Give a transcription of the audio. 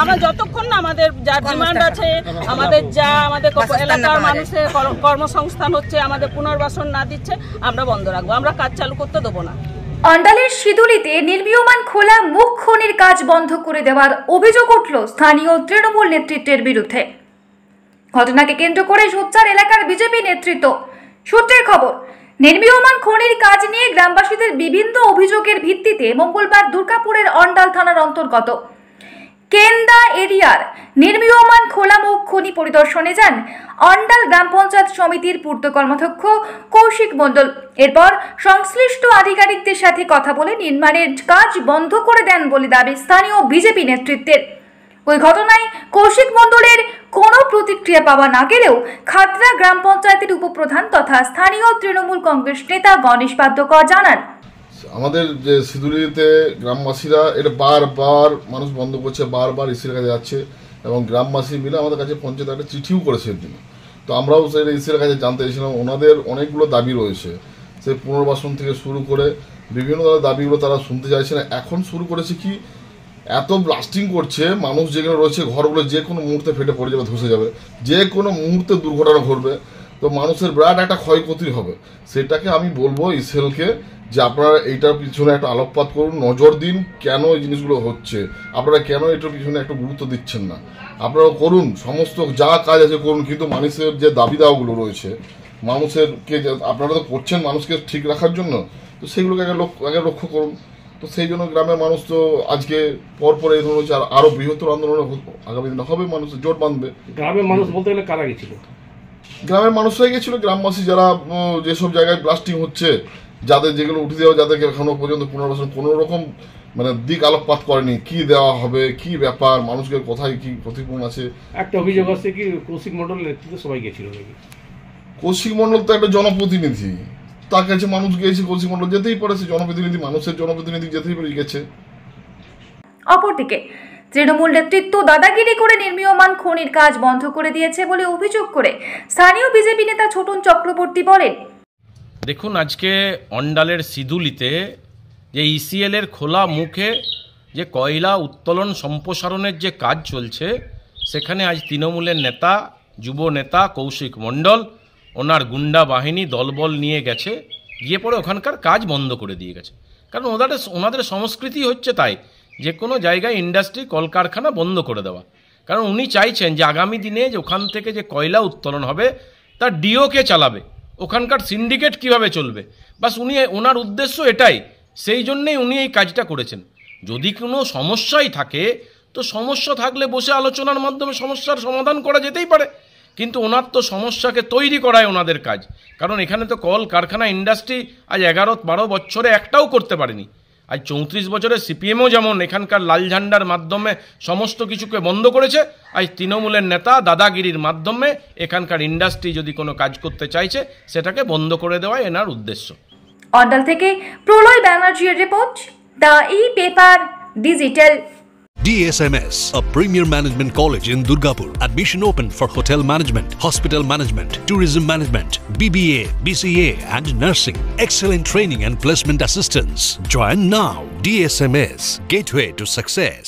আমরা যতক্ষণ না আমাদের যা ডিমান্ড আছে, আমাদের এলাকার মানুষের কর্মসংস্থান হচ্ছে, আমাদের পুনর্বাসন না দিচ্ছে, আমরা বন্ধ রাখবো, আমরা কাজ চালু করতে দেবো না। অন্ডালের সিঁদুলিতে নির্মীয়মান খোলা মুখ খনির কাজ বন্ধ করে দেওয়ার অভিযোগ উঠল স্থানীয় তৃণমূল নেতৃত্বের বিরুদ্ধে। ঘটনাকে কেন্দ্র করে সোচ্চার এলাকার বিজেপি নেতৃত্ব। সূত্রের খবর, নির্মীয়মান খনির কাজ নিয়ে গ্রামবাসীদের বিভিন্ন অভিযোগের ভিত্তিতে মঙ্গলবার দুর্গাপুরের অন্ডাল থানার অন্তর্গত কেন্দা এরিয়ার নির্মীয়মান খোলামুখ খনি পরিদর্শনে যান অন্ডাল গ্রাম পঞ্চায়েত সমিতির পূর্ত কর্মাধ্যক্ষ কৌশিক মণ্ডল। এরপর সংশ্লিষ্ট আধিকারিকদের সাথে কথা বলে নির্মাণের কাজ বন্ধ করে দেন বলে দাবি স্থানীয় বিজেপি নেতৃত্বের। ওই ঘটনায় কৌশিক মণ্ডলের কোনো প্রতিক্রিয়া পাওয়া না গেলেও খাতড়া গ্রাম পঞ্চায়েতের উপপ্রধান তথা স্থানীয় তৃণমূল কংগ্রেস নেতা গণেশ পাদ্যকর জানান, আমাদের যে সিঁদুলিতে গ্রামবাসীরা এটা বারবার মানুষ বন্ধ করছে, বারবার ইসির কাছে যাচ্ছে এবং গ্রামবাসী মিলে আমাদের কাছে পঞ্চায়েত একটা চিঠিও করেছে এর জন্য। তো আমরাও সেটা ইসির কাছে জানতে চাইছিলাম, ওনাদের অনেকগুলো দাবি রয়েছে, সেই পুনর্বাসন থেকে শুরু করে বিভিন্ন ধরনের দাবিগুলো তারা শুনতে চাইছে না। এখন শুরু করেছে কি, এত ব্লাস্টিং করছে, মানুষ যেখানে রয়েছে ঘরগুলো যে কোনো মুহূর্তে ফেটে পড়ে যাবে, ধসে যাবে, যে কোনো মুহূর্তে দুর্ঘটনা ঘটবে, তো মানুষের বিরাট একটা ক্ষয়ক্ষতি হবে। সেটাকে আমি বলবো ইসেলকে যে আপনারা এইটার পিছনে একটা আলোকপাত করুন, নজর দিন কেন এই জিনিসগুলো হচ্ছে, আপনারা কেন এটার পিছনে একটু গুরুত্ব দিচ্ছেন না, আপনারা করুন, সমস্ত যা কাজ আছে করুন, কিন্তু মানুষের যে দাবি দাওয়াগুলো রয়েছে মানুষেরকে আপনারা তো করছেন মানুষকে ঠিক রাখার জন্য, তো সেগুলোকে আগে লক্ষ্য করুন। তো সেই জন্য গ্রামের মানুষ তো আজকে পরপর এই ধরনের হচ্ছে, আরো বৃহত্তর আন্দোলন আগামী দিনে হবে, মানুষ জোট বাঁধবে। গ্রামের মানুষ বলতে গেলে কারা গেছিল? গ্রামের মানুষরাই গেছিল, গ্রামবাসী যারা যেসব জায়গায় ব্লাস্টিং হচ্ছে, যাদের যেগুলো উঠে দেওয়া, যাদেরকে এখনো পর্যন্ত পুনর্বাসন কোনো রকম দিক আলোকপাত করেনি, কি দেওয়া হবে, কি ব্যাপার, মানুষকে কোথায় কি ক্ষতিপূরণ আছে। একটা অভিযোগ আছে কি কৌশিক মণ্ডলের নেতৃত্বে সবাই গেছিল নাকি? কৌশিক মণ্ডল তো একটা জনপ্রতিনিধি, তার কাছে মানুষ গিয়েছে, কৌশিক মণ্ডল যেতেই পারে, সে জনপ্রতিনিধি, মানুষের জনপ্রতিনিধি যেতেই পারে, গেছে। অপরদিকে তৃণমূল নেতৃত্ব দাদাগিরি করে নির্মীয়মান খনির কাজ বন্ধ করে দিয়েছে বলে অভিযোগ করে স্থানীয় বিজেপি নেতা ছোটন চক্রবর্তী বলেন, দেখুন, আজকে অন্ডালের সিঁদুলিতে যে ইসিএল এর খোলা মুখে যে কয়লা উত্তোলন সম্প্রসারণের যে কাজ চলছে, সেখানে আজ তৃণমূলের নেতা, যুব নেতা কৌশিক মণ্ডল ওনার গুন্ডা বাহিনী দলবল নিয়ে গেছে, গিয়ে পরে ওখানকার কাজ বন্ধ করে দিয়ে গেছে। কারণ ওনাদের সংস্কৃতি হচ্ছে তাই, যে কোনো জায়গায় ইন্ডাস্ট্রি কলকারখানা বন্ধ করে দেওয়া। কারণ উনি চাইছেন যে আগামী দিনে যে ওখান থেকে যে কয়লা উত্তোলন হবে তার ডিওকে চালাবে, ওখানকার সিন্ডিকেট কিভাবে চলবে, বাস ওনার উদ্দেশ্য এটাই। সেই জন্যেই উনি এই কাজটা করেছেন। যদি কোনো সমস্যাই থাকে, তো সমস্যা থাকলে বসে আলোচনার মাধ্যমে সমস্যার সমাধান করা যেতেই পারে, কিন্তু ওনার তো সমস্যাকে তৈরি করাই ওনাদের কাজ। কারণ এখানে তো কল কারখানা ইন্ডাস্ট্রি আজ 11-12 বছরে একটাও করতে পারেনি। আজ 34 বছরে সিপিএমও যেমন এখানকার লাল ঝান্ডার মাধ্যমে সমস্ত কিছুকে বন্ধ করেছে, আজ তৃণমূলের নেতা দাদাগিরির মাধ্যমে এখানকার ইন্ডাস্ট্রি যদি কোনো কাজ করতে চাইছে সেটাকে বন্ধ করে দেওয়াই এনার উদ্দেশ্য। অন্ডাল থেকে প্রলয় ব্যানার্জির report, the e-paper digital. DSMS, a premier management college in Durgapur. Admission open for hotel management, hospital management, tourism management, BBA, BCA and nursing. Excellent training and placement assistance. Join now. DSMS, gateway to success.